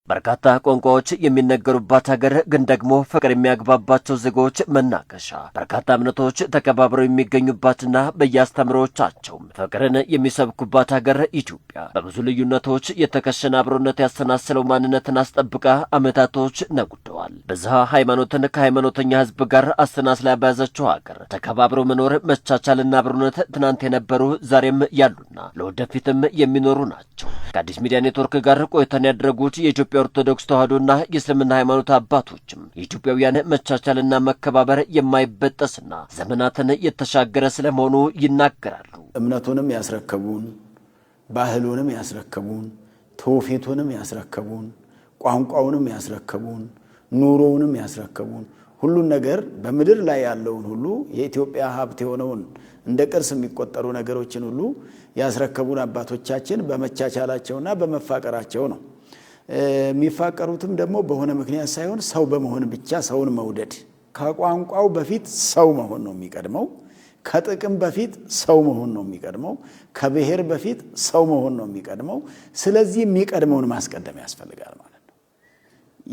በርካታ ቋንቋዎች የሚነገሩባት ሀገር ግን ደግሞ ፍቅር የሚያግባባቸው ዜጎች መናገሻ በርካታ እምነቶች ተከባብረው የሚገኙባትና በየአስተምሮቻቸው ፍቅርን የሚሰብኩባት ሀገር ኢትዮጵያ በብዙ ልዩነቶች የተከሸነ አብሮነት ያሰናሰለው ማንነትን አስጠብቃ አመታቶች ነጉደዋል። በዛ ሃይማኖትን ከሃይማኖተኛ ህዝብ ጋር አሰናስላ በያዘችው ሀገር ተከባብረው መኖር መቻቻልና አብሮነት ትናንት የነበሩ ዛሬም ያሉና ለወደፊትም የሚኖሩ ናቸው። ከአዲስ ሚዲያ ኔትወርክ ጋር ቆይታን ያደረጉት የኢትዮጵያ ኦርቶዶክስ ተዋሕዶና የእስልምና ሃይማኖት አባቶችም የኢትዮጵያውያን መቻቻልና መከባበር የማይበጠስና ዘመናትን የተሻገረ ስለመሆኑ ይናገራሉ። እምነቱንም ያስረከቡን፣ ባህሉንም ያስረከቡን፣ ትውፊቱንም ያስረከቡን፣ ቋንቋውንም ያስረከቡን፣ ኑሮውንም ያስረከቡን ሁሉን ነገር በምድር ላይ ያለውን ሁሉ የኢትዮጵያ ሀብት የሆነውን እንደ ቅርስ የሚቆጠሩ ነገሮችን ሁሉ ያስረከቡን አባቶቻችን በመቻቻላቸውና በመፋቀራቸው ነው። የሚፋቀሩትም ደግሞ በሆነ ምክንያት ሳይሆን ሰው በመሆን ብቻ ሰውን መውደድ። ከቋንቋው በፊት ሰው መሆን ነው የሚቀድመው። ከጥቅም በፊት ሰው መሆን ነው የሚቀድመው። ከብሔር በፊት ሰው መሆን ነው የሚቀድመው። ስለዚህ የሚቀድመውን ማስቀደም ያስፈልጋል ማለት ነው።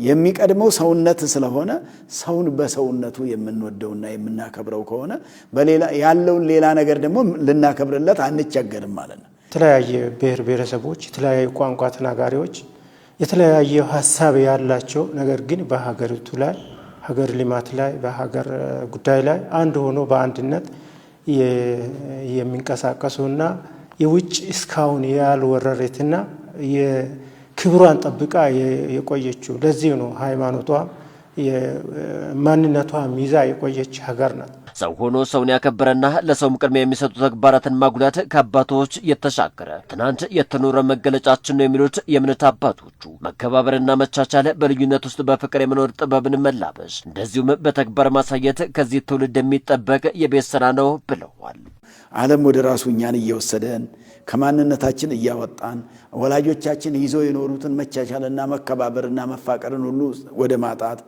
የሚቀድመው ሰውነት ስለሆነ ሰውን በሰውነቱ የምንወደውና የምናከብረው ከሆነ በሌላ ያለውን ሌላ ነገር ደግሞ ልናከብርለት አንቸገርም ማለት ነው። የተለያየ ብሔር ብሔረሰቦች፣ የተለያየ ቋንቋ ተናጋሪዎች፣ የተለያየ ሐሳብ ያላቸው ነገር ግን በሀገሪቱ ላይ ሀገር ልማት ላይ በሀገር ጉዳይ ላይ አንድ ሆኖ በአንድነት የሚንቀሳቀሱና የውጭ እስካሁን ያልወረረትና ክብሯን ጠብቃ የቆየችው ለዚህ ነው ሃይማኖቷ ማንነቷ ሚዛ የቆየች ሀገር ናት። ሰው ሆኖ ሰውን ያከበረና ለሰውም ቅድሚያ የሚሰጡ ተግባራትን ማጉላት ከአባቶች የተሻገረ ትናንት የተኖረ መገለጫችን ነው የሚሉት የእምነት አባቶቹ መከባበርና መቻቻል በልዩነት ውስጥ በፍቅር የመኖር ጥበብን መላበስ እንደዚሁም በተግባር ማሳየት ከዚህ ትውልድ የሚጠበቅ የቤት ስራ ነው ብለዋል። ዓለም ወደ ራሱ እኛን እየወሰደን ከማንነታችን እያወጣን ወላጆቻችን ይዘው የኖሩትን መቻቻልና መከባበርና መፋቀርን ሁሉ ወደ ማጣት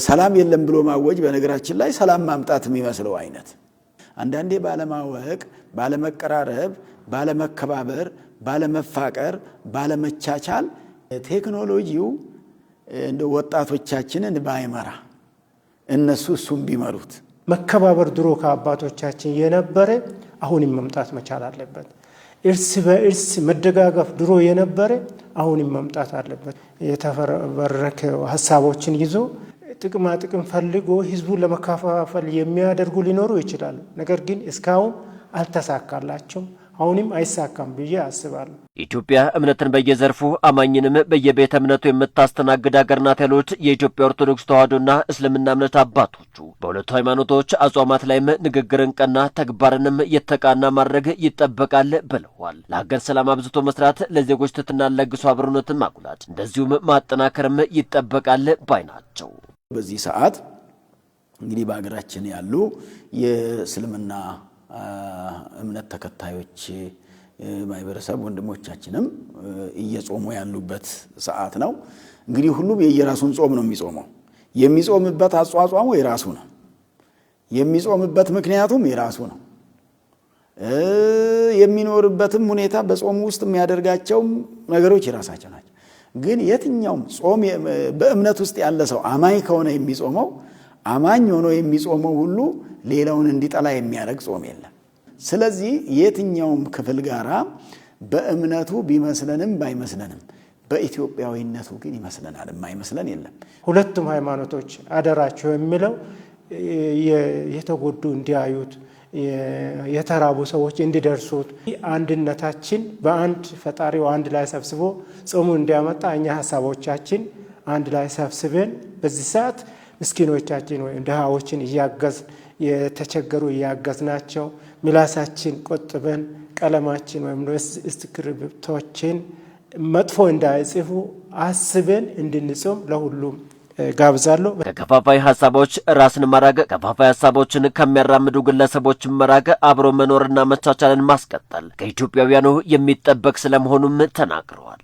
ሰላም የለም ብሎ ማወጅ በነገራችን ላይ ሰላም ማምጣት የሚመስለው አይነት አንዳንዴ ባለማወቅ፣ ባለመቀራረብ፣ ባለመከባበር፣ ባለመፋቀር፣ ባለመቻቻል ቴክኖሎጂው እንደ ወጣቶቻችንን ባይመራ እነሱ እሱም ቢመሩት መከባበር ድሮ ከአባቶቻችን የነበረ አሁንም መምጣት መቻል አለበት። እርስ በእርስ መደጋገፍ ድሮ የነበረ አሁንም መምጣት አለበት። የተፈበረከ ሐሳቦችን ይዞ ጥቅማ ጥቅም ፈልጎ ህዝቡን ለመከፋፈል የሚያደርጉ ሊኖሩ ይችላሉ። ነገር ግን እስካሁን አልተሳካላቸውም፣ አሁንም አይሳካም ብዬ አስባለሁ። ኢትዮጵያ እምነትን በየዘርፉ አማኝንም በየቤተ እምነቱ የምታስተናግድ ሀገር ናት ያሉት የኢትዮጵያ ኦርቶዶክስ ተዋሕዶና እስልምና እምነት አባቶቹ በሁለቱ ሃይማኖቶች አጽዋማት ላይም ንግግርን ቀና ተግባርንም የተቃና ማድረግ ይጠበቃል ብለዋል። ለሀገር ሰላም አብዝቶ መስራት፣ ለዜጎች ትሕትናን ለግሶ አብሮነትን ማጉላት እንደዚሁም ማጠናከርም ይጠበቃል ባይ ናቸው። በዚህ ሰዓት እንግዲህ በሀገራችን ያሉ የእስልምና እምነት ተከታዮች ማይበረሰብ ወንድሞቻችንም እየጾሙ ያሉበት ሰዓት ነው። እንግዲህ ሁሉም የየራሱን ጾም ነው የሚጾመው። የሚጾምበት አጽዋጽሙ የራሱ ነው። የሚጾምበት ምክንያቱም የራሱ ነው። የሚኖርበትም ሁኔታ በጾሙ ውስጥ የሚያደርጋቸው ነገሮች የራሳቸው ናቸው። ግን የትኛውም ጾም በእምነት ውስጥ ያለ ሰው አማኝ ከሆነ የሚጾመው አማኝ ሆኖ የሚጾመው ሁሉ ሌላውን እንዲጠላ የሚያደርግ ጾም የለም። ስለዚህ የትኛውም ክፍል ጋራ በእምነቱ ቢመስለንም ባይመስለንም በኢትዮጵያዊነቱ ግን ይመስለናል፣ የማይመስለን የለም። ሁለቱም ሃይማኖቶች አደራቸው የሚለው የተጎዱ እንዲያዩት፣ የተራቡ ሰዎች እንዲደርሱት፣ አንድነታችን በአንድ ፈጣሪው አንድ ላይ ሰብስቦ ጾሙ እንዲያመጣ እኛ ሐሳቦቻችን አንድ ላይ ሰብስበን በዚህ ሰዓት ምስኪኖቻችን ወይም ድሃዎችን እያገዝን የተቸገሩ እያገዝናቸው ምላሳችን ቆጥበን ቀለማችን ወይም እስክሪብቶችን መጥፎ እንዳይጽፉ አስበን እንድንጾም ለሁሉም ጋብዛለሁ። ከከፋፋይ ሐሳቦች ራስን ማራቅ፣ ከፋፋይ ሐሳቦችን ከሚያራምዱ ግለሰቦች ማራቅ፣ አብሮ መኖርና መቻቻልን ማስቀጠል ከኢትዮጵያውያኑ የሚጠበቅ ስለመሆኑም ተናግረዋል።